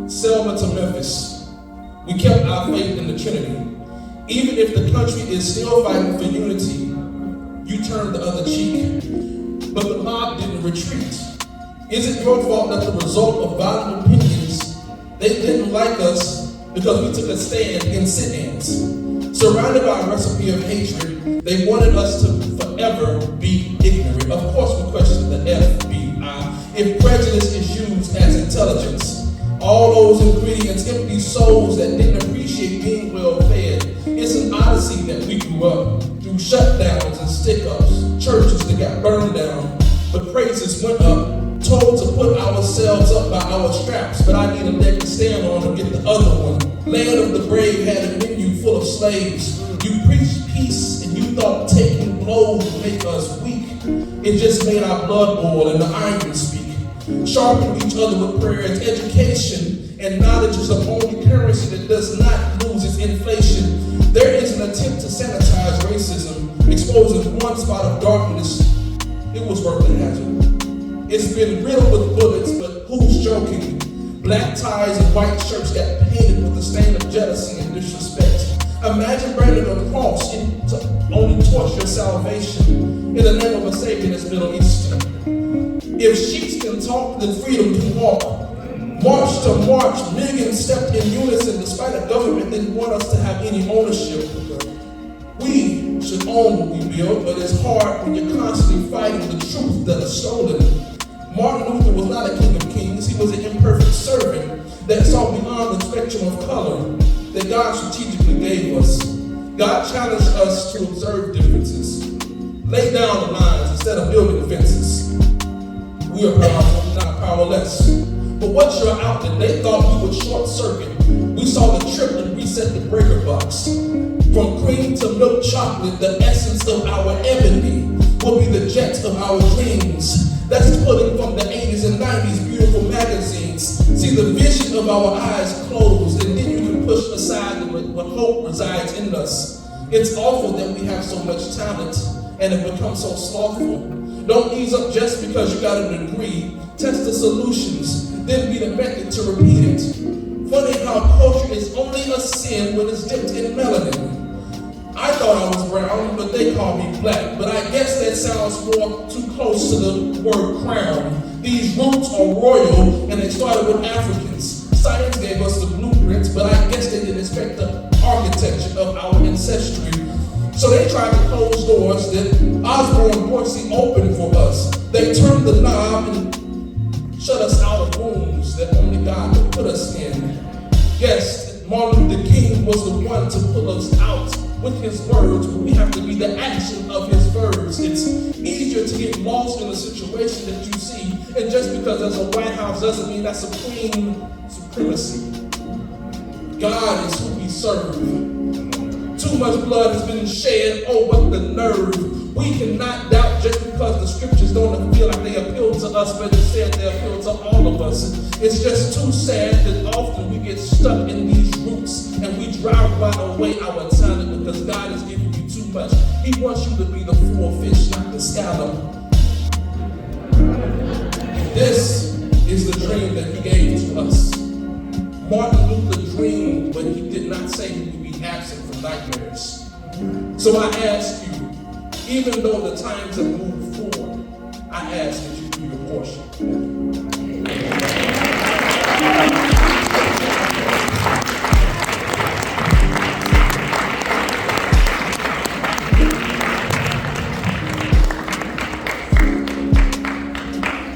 Selma to Memphis, we kept our faith in the Trinity. Even if the country is still fighting for unity, you turned the other cheek. But the mob didn't retreat. Is it your fault that the result of violent opinions, they didn't like us because we took a stand in sit-ins? Surrounded by a recipe of hatred, they wanted us to forever be ignorant. Of course we question the FBI. If prejudice is used as intelligence, all those ingredients empty souls that didn't appreciate being well fed. It's an odyssey that we grew up through shutdowns and stick-ups, churches that got burned down, but praises went up, told to put ourselves up by our straps, but I need a leg to stand on to get the other one. Land of the brave had a menu full of slaves. You preached peace and you thought taking blows would make us weak. It just made our blood boil and the iron speak. Sharpen each other with prayers. Education and knowledge is the only currency that does not lose its inflation. There is an attempt to sanitize racism, exposing one spot of darkness. It was worth the hazard. It's been riddled with bullets, but who's joking? Black ties and white shirts got painted with the stain of jealousy and disrespect. Imagine branding a cross to only torch your salvation in the name of a Savior that's Middle Eastern. If sheets can talk, then freedom can walk. March to march, millions stepped in unison despite a government didn't want us to have any ownership. We should own what we build, but it's hard when you're constantly fighting the truth that is stolen. Martin Luther was not a king of kings, he was an imperfect servant that saw beyond the spectrum of color that God strategically gave us. God challenged us to observe differences, lay down the lines instead of building fences. We are powerful, not powerless. But what's your outlet? They thought we would short circuit. We saw the trip and reset the breaker box. From cream to milk chocolate, the essence of our ebony will be the jet of our dreams. That's pulling from the 80s and 90s beautiful magazines. See the vision of our eyes closed, and then you can push aside what hope resides in us. It's awful that we have so much talent and have become so slothful. Don't ease up just because you got a degree. Test the solutions, then be the method to repeat it. Funny how culture is only a sin when it's dipped in melanin. I thought I was brown, but they call me black. But I guess that sounds more too close to the word crown. These roots are royal, and they started with Africans. Science gave us the blueprints, but I guess they didn't expect the architecture of our ancestry. So they tried to close doors that Osborne Boise opened for us. They turned the knob and shut us out of wombs that only God could put us in. Yes, Martin Luther King was the one to pull us out with his words, but we have to be the action of his verbs. It's easier to get lost in a situation that you see, and just because there's a White House doesn't mean that's supreme supremacy. God is who we serve. Too much blood has been shed, oh what the nerve. We cannot doubt just because the scriptures don't feel like they appeal to us, but instead they appeal to all of us. It's just too sad that often we get stuck in these roots and we drive right away our talent because God has given you too much. He wants you to be the full fish, not the scallop. This is the dream that he gave to us. Martin Luther dreamed, but he did not say he would be absent from nightmares. So I ask you, even though the times have moved forward, I ask